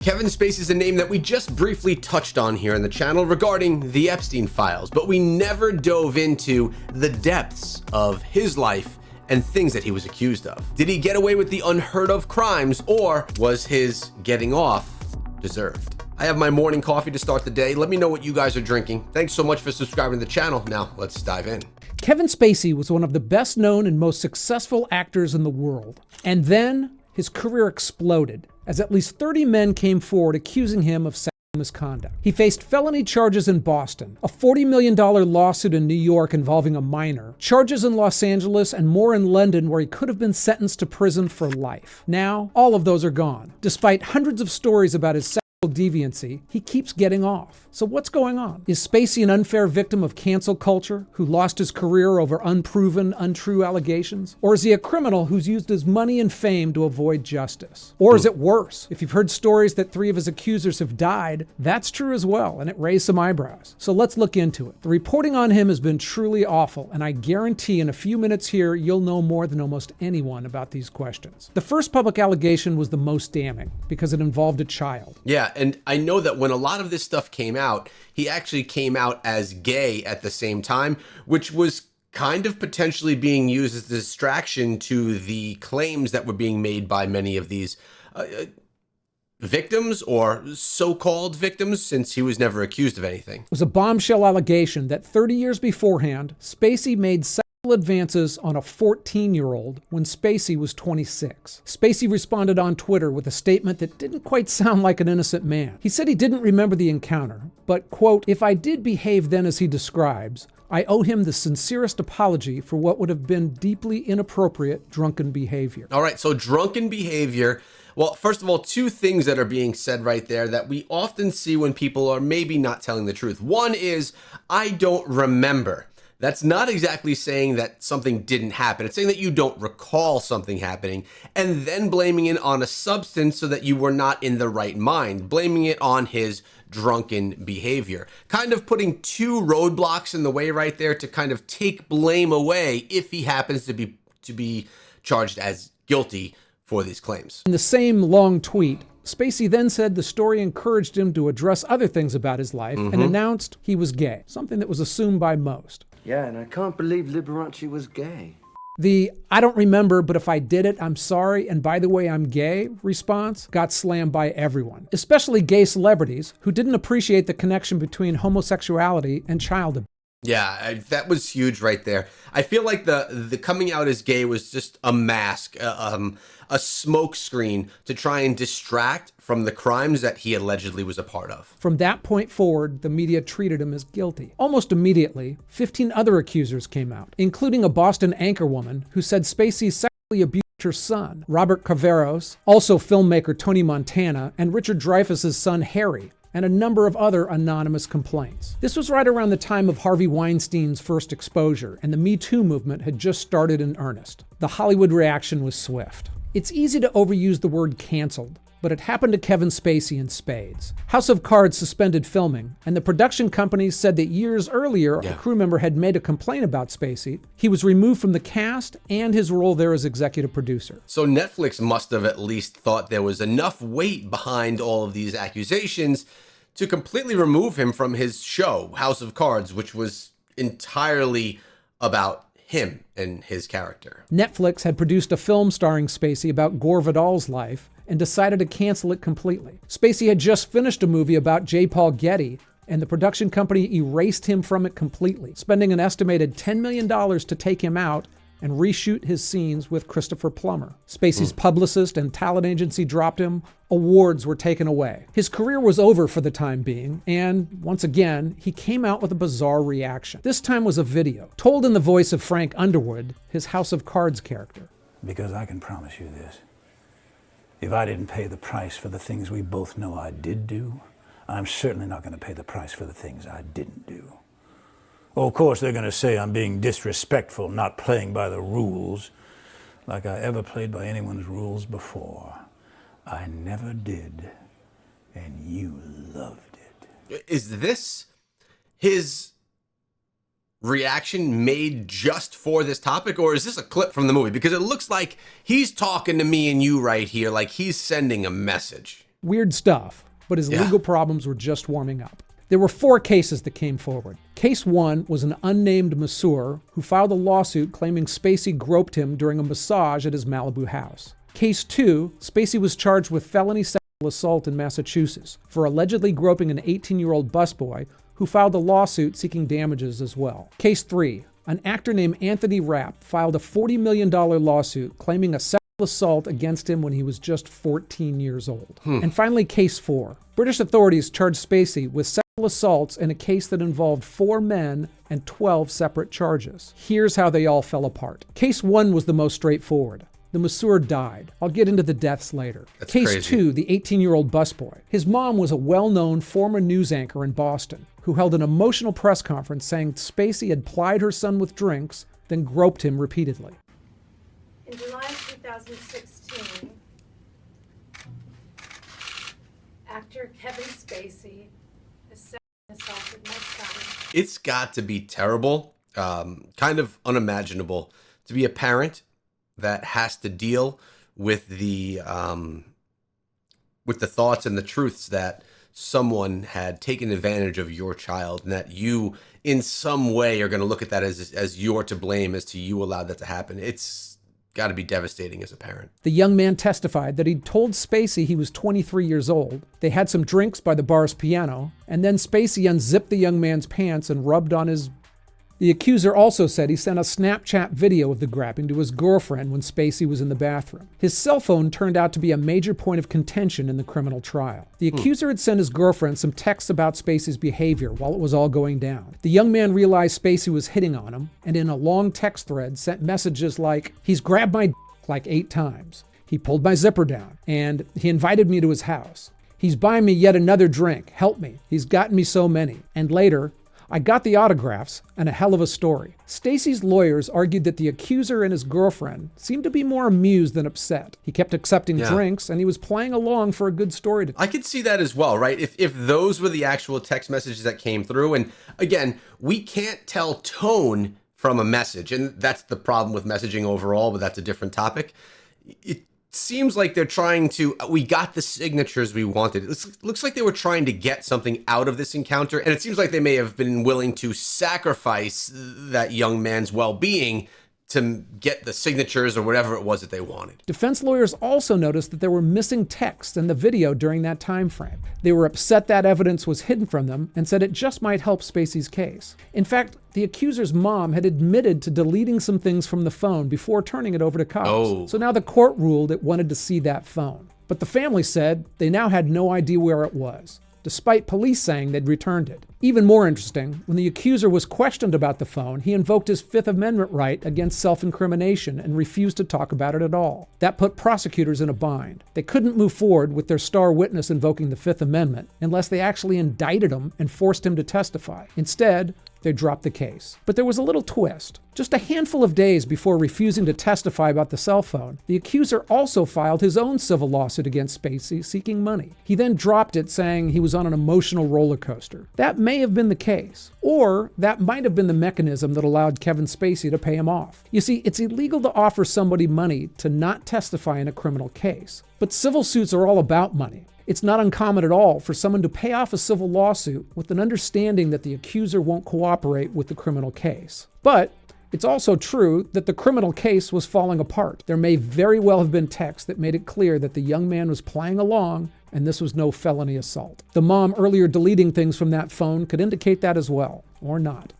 Kevin Spacey is a name that we just briefly touched on here on the channel regarding the Epstein files, but we never dove into the depths of his life and things that he was accused of. Did he get away with the unheard of crimes, or was his getting off deserved? I have my morning coffee to start the day. Let me know what you guys are drinking. Thanks so much for subscribing to the channel. Now let's dive in. Kevin Spacey was one of the best known and most successful actors in the world. And then his career exploded as at least 30 men came forward accusing him of sexual misconduct. He faced felony charges in Boston, a $40 million lawsuit in New York involving a minor, charges in Los Angeles, and more in London where he could have been sentenced to prison for life. Now, all of those are gone. Despite hundreds of stories about his sexual deviancy, he keeps getting off. So what's going on? Is Spacey an unfair victim of cancel culture who lost his career over unproven, untrue allegations? Or is he a criminal who's used his money and fame to avoid justice? Or is it worse? If you've heard stories that 3 of his accusers have died, that's true as well, and it raised some eyebrows. So let's look into it. The reporting on him has been truly awful, and I guarantee in a few minutes here, you'll know more than almost anyone about these questions. The first public allegation was the most damning because it involved a child. Yeah, and I know that when a lot of this stuff came out, he actually came out as gay at the same time, which was kind of potentially being used as a distraction to the claims that were being made by many of these victims or so-called victims, since he was never accused of anything. It was a bombshell allegation that 30 years beforehand, Spacey made sexual advances on a 14-year-old when Spacey was 26. Spacey responded on Twitter with a statement that didn't quite sound like an innocent man. He said he didn't remember the encounter, but, quote, "If I did behave then as he describes, I owe him the sincerest apology for what would have been deeply inappropriate drunken behavior." All right, so drunken behavior. Well, first of all, 2 things that are being said right there that we often see when people are maybe not telling the truth. One is, I don't remember. That's not exactly saying that something didn't happen. It's saying that you don't recall something happening and then blaming it on a substance so that you were not in the right mind, blaming it on his drunken behavior. Kind of putting 2 roadblocks in the way right there to kind of take blame away if he happens to be charged as guilty for these claims. In the same long tweet, Spacey then said the story encouraged him to address other things about his life and announced he was gay, something that was assumed by most. Yeah, and I can't believe Liberace was gay. The "I don't remember, but if I did it, I'm sorry, and by the way, I'm gay" response got slammed by everyone, especially gay celebrities who didn't appreciate the connection between homosexuality and child abuse. Yeah, that was huge right there. I feel like the coming out as gay was just a mask, a smoke screen to try and distract from the crimes that he allegedly was a part of. From that point forward, the media treated him as guilty. Almost immediately, 15 other accusers came out, including a Boston anchorwoman who said Spacey sexually abused her son, Robert Cavaros, also filmmaker Tony Montana, and Richard Dreyfuss's son Harry, and a number of other anonymous complaints. This was right around the time of Harvey Weinstein's first exposure, and the Me Too movement had just started in earnest. The Hollywood reaction was swift. It's easy to overuse the word canceled, but it happened to Kevin Spacey in spades. House of Cards suspended filming, and the production companies said that years earlier, a crew member had made a complaint about Spacey. He was removed from the cast and his role there as executive producer. So Netflix must have at least thought there was enough weight behind all of these accusations to completely remove him from his show, House of Cards, which was entirely about him and his character. Netflix had produced a film starring Spacey about Gore Vidal's life and decided to cancel it completely. Spacey had just finished a movie about J. Paul Getty, and the production company erased him from it completely, spending an estimated $10 million to take him out and reshoot his scenes with Christopher Plummer. Spacey's publicist and talent agency dropped him. Awards were taken away. His career was over for the time being, and once again, he came out with a bizarre reaction. This time was a video, told in the voice of Frank Underwood, his House of Cards character. Because I can promise you this. If I didn't pay the price for the things we both know I did do, I'm certainly not going to pay the price for the things I didn't do. Oh, of course, they're going to say I'm being disrespectful, not playing by the rules, like I ever played by anyone's rules before. I never did, and you loved it. Is this his reaction made just for this topic, or is this a clip from the movie? Because it looks like he's talking to me and you right here, like he's sending a message. Weird stuff, but his legal problems were just warming up. There were 4 cases that came forward. Case 1 was an unnamed masseur who filed a lawsuit claiming Spacey groped him during a massage at his Malibu house. Case 2, Spacey was charged with felony sexual assault in Massachusetts for allegedly groping an 18-year-old busboy who filed a lawsuit seeking damages as well. Case 3, an actor named Anthony Rapp filed a $40 million lawsuit claiming a sexual assault against him when he was just 14 years old. And finally, Case 4. British authorities charged Spacey with sexual assaults in a case that involved 4 men and 12 separate charges. Here's how they all fell apart. Case 1 was the most straightforward. The masseur died. I'll get into the deaths later. That's Case crazy. 2, the 18-year-old busboy. His mom was a well-known former news anchor in Boston who held an emotional press conference saying Spacey had plied her son with drinks, then groped him repeatedly. In July 2016, actor Kevin Spacey sexually assaulted my son. It's got to be terrible, kind of unimaginable to be a parent that has to deal with the thoughts and the truths that someone had taken advantage of your child, and that you in some way are going to look at that as you're to blame, as to you allowed that to happen. It's got to be devastating as a parent. The young man testified that he'd told Spacey he was 23 years old. They had some drinks by the bar's piano, and then Spacey unzipped the young man's pants and rubbed on his... The accuser also said he sent a Snapchat video of the grabbing to his girlfriend when Spacey was in the bathroom. His cell phone turned out to be a major point of contention in the criminal trial. The accuser had sent his girlfriend some texts about Spacey's behavior while it was all going down. The young man realized Spacey was hitting on him, and in a long text thread sent messages like, "He's grabbed my like 8 times. He pulled my zipper down, and he invited me to his house. He's buying me yet another drink. Help me. He's gotten me so many." And later, "I got the autographs and a hell of a story." Spacey's lawyers argued that the accuser and his girlfriend seemed to be more amused than upset. He kept accepting drinks, and he was playing along for a good story. I could see that as well, right? If those were the actual text messages that came through, and again, we can't tell tone from a message, and that's the problem with messaging overall, but that's a different topic. It seems like they're trying to, we got the signatures we wanted. It looks like they were trying to get something out of this encounter, and it seems like they may have been willing to sacrifice that young man's well-being to get the signatures or whatever it was that they wanted. Defense lawyers also noticed that there were missing texts in the video during that time frame. They were upset that evidence was hidden from them and said it just might help Spacey's case. In fact, the accuser's mom had admitted to deleting some things from the phone before turning it over to cops. So now the court ruled it wanted to see that phone. But the family said they now had no idea where it was, despite police saying they'd returned it. Even more interesting, when the accuser was questioned about the phone, he invoked his Fifth Amendment right against self-incrimination and refused to talk about it at all. That put prosecutors in a bind. They couldn't move forward with their star witness invoking the Fifth Amendment unless they actually indicted him and forced him to testify. Instead, they dropped the case. But there was a little twist. Just a handful of days before refusing to testify about the cell phone, the accuser also filed his own civil lawsuit against Spacey seeking money. He then dropped it, saying he was on an emotional roller coaster. That may have been the case, or that might have been the mechanism that allowed Kevin Spacey to pay him off. You see, it's illegal to offer somebody money to not testify in a criminal case, but civil suits are all about money. It's not uncommon at all for someone to pay off a civil lawsuit with an understanding that the accuser won't cooperate with the criminal case. But it's also true that the criminal case was falling apart. There may very well have been texts that made it clear that the young man was playing along and this was no felony assault. The mom earlier deleting things from that phone could indicate that as well, or not.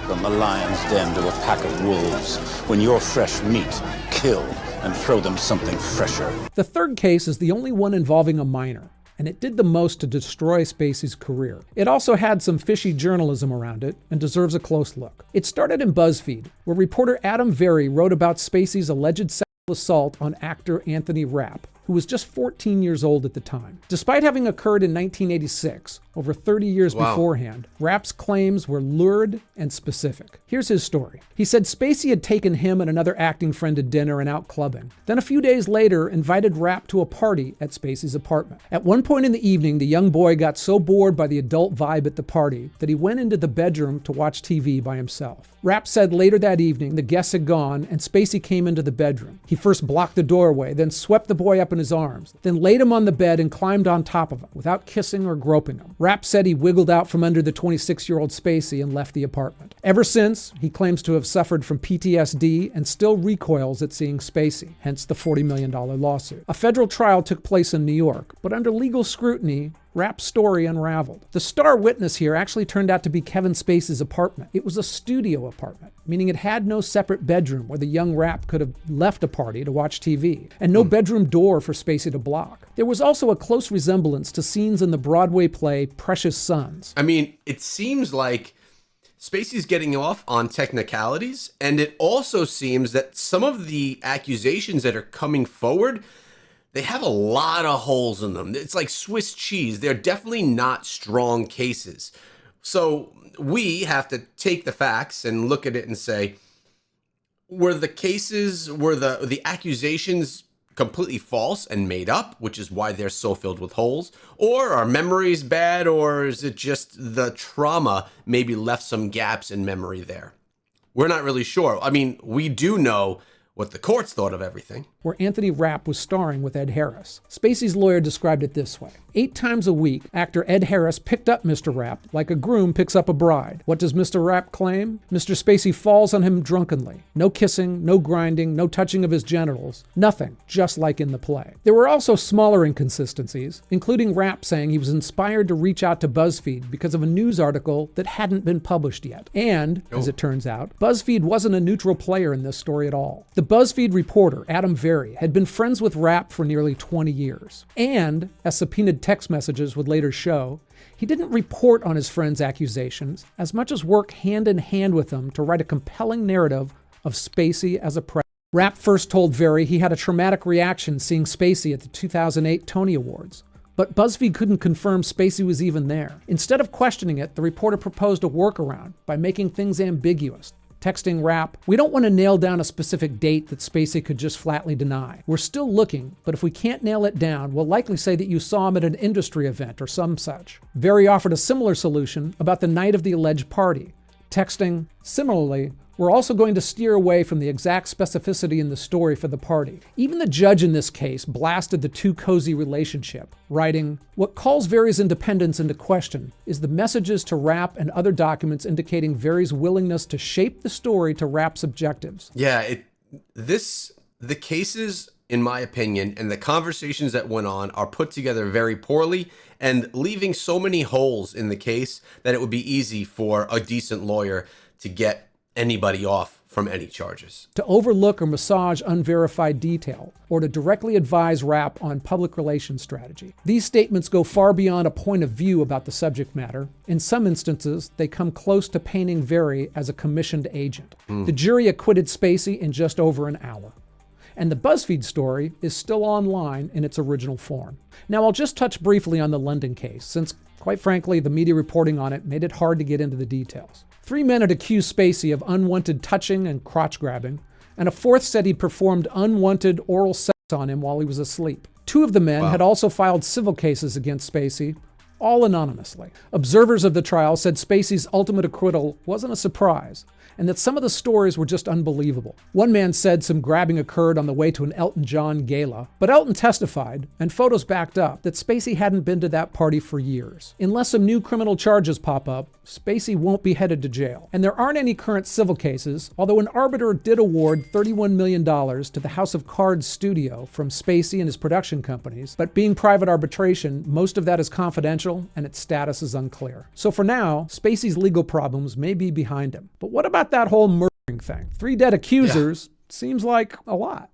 From the lion's den to a pack of wolves, when you're fresh meat, kill and throw them something fresher. The third case is the only one involving a minor, and it did the most to destroy Spacey's career. It also had some fishy journalism around it and deserves a close look. It started in BuzzFeed, where reporter Adam Very wrote about Spacey's alleged sexual assault on actor Anthony Rapp, who was just 14 years old at the time. Despite having occurred in 1986, over 30 years Wow. beforehand, Rapp's claims were lurid and specific. Here's his story. He said Spacey had taken him and another acting friend to dinner and out clubbing. Then a few days later, invited Rapp to a party at Spacey's apartment. At one point in the evening, the young boy got so bored by the adult vibe at the party that he went into the bedroom to watch TV by himself. Rapp said later that evening, the guests had gone and Spacey came into the bedroom. He first blocked the doorway, then swept the boy up in his arms, then laid him on the bed and climbed on top of him without kissing or groping him. Rapp said he wiggled out from under the 26-year-old Spacey and left the apartment. Ever since, he claims to have suffered from PTSD and still recoils at seeing Spacey, hence the $40 million lawsuit. A federal trial took place in New York, but under legal scrutiny, Rapp's story unraveled. The star witness here actually turned out to be Kevin Spacey's apartment. It was a studio apartment, meaning it had no separate bedroom where the young Rapp could have left a party to watch TV, and no bedroom door for Spacey to block. There was also a close resemblance to scenes in the Broadway play Precious Sons. I mean, it seems like Spacey's getting off on technicalities, and it also seems that some of the accusations that are coming forward, they have a lot of holes in them. It's like Swiss cheese. They're definitely not strong cases. So we have to take the facts and look at it and say, were the accusations completely false and made up, which is why they're so filled with holes? Or are memories bad, or is it just the trauma maybe left some gaps in memory there? We're not really sure. I mean, we do know what the courts thought of everything. Where Anthony Rapp was starring with Ed Harris. Spacey's lawyer described it this way. 8 times a week, actor Ed Harris picked up Mr. Rapp like a groom picks up a bride. What does Mr. Rapp claim? Mr. Spacey falls on him drunkenly. No kissing, no grinding, no touching of his genitals. Nothing, just like in the play. There were also smaller inconsistencies, including Rapp saying he was inspired to reach out to BuzzFeed because of a news article that hadn't been published yet. And, as it turns out, BuzzFeed wasn't a neutral player in this story at all. The BuzzFeed reporter, Adam Very, had been friends with Rapp for nearly 20 years. And, as subpoenaed text messages would later show, he didn't report on his friend's accusations as much as work hand in hand with them to write a compelling narrative of Spacey as a predator. Rapp first told Very he had a traumatic reaction seeing Spacey at the 2008 Tony Awards. But BuzzFeed couldn't confirm Spacey was even there. Instead of questioning it, the reporter proposed a workaround by making things ambiguous, texting Rapp, "We don't want to nail down a specific date that Spacey could just flatly deny. We're still looking, but if we can't nail it down, we'll likely say that you saw him at an industry event or some such." Very offered a similar solution about the night of the alleged party, texting, "Similarly, we're also going to steer away from the exact specificity in the story for the party." Even the judge in this case blasted the too cozy relationship, writing, "What calls Very's independence into question is the messages to Rapp and other documents indicating Very's willingness to shape the story to Rapp's objectives." Yeah, the cases, in my opinion, and the conversations that went on are put together very poorly and leaving so many holes in the case that it would be easy for a decent lawyer to get anybody off from any charges. To overlook or massage unverified detail, or to directly advise Rapp on public relations strategy. These statements go far beyond a point of view about the subject matter. In some instances, they come close to painting Very as a commissioned agent. The jury acquitted Spacey in just over an hour. And the BuzzFeed story is still online in its original form. Now, I'll just touch briefly on the London case, since, quite frankly, the media reporting on it made it hard to get into the details. 3 men had accused Spacey of unwanted touching and crotch grabbing, and a fourth said he'd performed unwanted oral sex on him while he was asleep. 2 of the men had also filed civil cases against Spacey, all anonymously. Observers of the trial said Spacey's ultimate acquittal wasn't a surprise, and that some of the stories were just unbelievable. One man said some grabbing occurred on the way to an Elton John gala, but Elton testified, and photos backed up, that Spacey hadn't been to that party for years. Unless some new criminal charges pop up, Spacey won't be headed to jail. And there aren't any current civil cases, although an arbiter did award $31 million to the House of Cards studio from Spacey and his production companies, but being private arbitration, most of that is confidential and its status is unclear. So for now, Spacey's legal problems may be behind him. But what about that whole murdering thing? 3 dead accusers seems like a lot.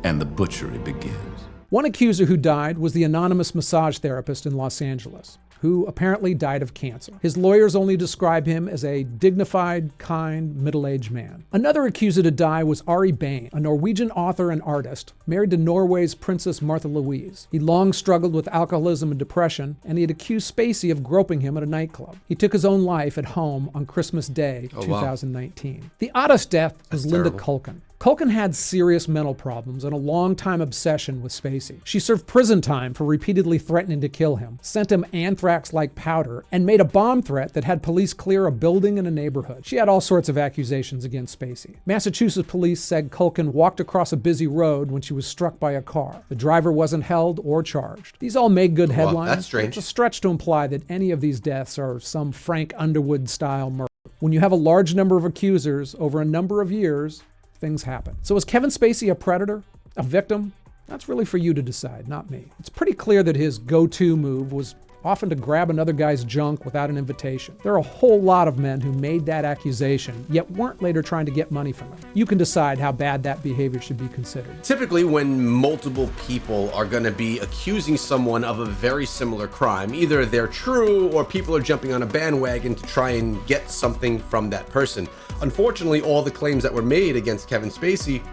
And the butchery begins. One accuser who died was the anonymous massage therapist in Los Angeles. who apparently died of cancer. His lawyers only describe him as a dignified, kind, middle-aged man. Another accused to die was Ari Behn, a Norwegian author and artist, married to Norway's Princess Martha Louise. He long struggled with alcoholism and depression, and he had accused Spacey of groping him at a nightclub. He took his own life at home on Christmas Day, 2019. Wow. The oddest death was Linda Culkin. Culkin had serious mental problems and a long-time obsession with Spacey. She served prison time for repeatedly threatening to kill him, sent him anthrax-like powder, and made a bomb threat that had police clear a building in a neighborhood. She had all sorts of accusations against Spacey. Massachusetts police said Culkin walked across a busy road when she was struck by a car. The driver wasn't held or charged. These all make good headlines. Well, that's strange. It's a stretch to imply that any of these deaths are some Frank Underwood-style murder. When you have a large number of accusers over a number of years, things happen. So is Kevin Spacey a predator? A victim? That's really for you to decide, not me. It's pretty clear that his go-to move was often to grab another guy's junk without an invitation. There are a whole lot of men who made that accusation, yet weren't later trying to get money from him. You can decide how bad that behavior should be considered. Typically, when multiple people are going to be accusing someone of a very similar crime, either they're true or people are jumping on a bandwagon to try and get something from that person. Unfortunately, all the claims that were made against Kevin Spacey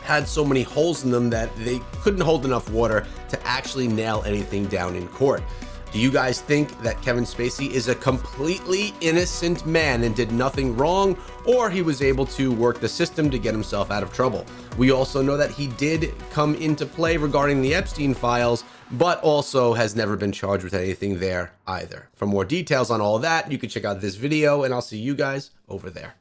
had so many holes in them that they couldn't hold enough water to actually nail anything down in court. Do you guys think that Kevin Spacey is a completely innocent man and did nothing wrong, or he was able to work the system to get himself out of trouble? We also know that he did come into play regarding the Epstein files, but also has never been charged with anything there either. For more details on all that, you can check out this video, and I'll see you guys over there.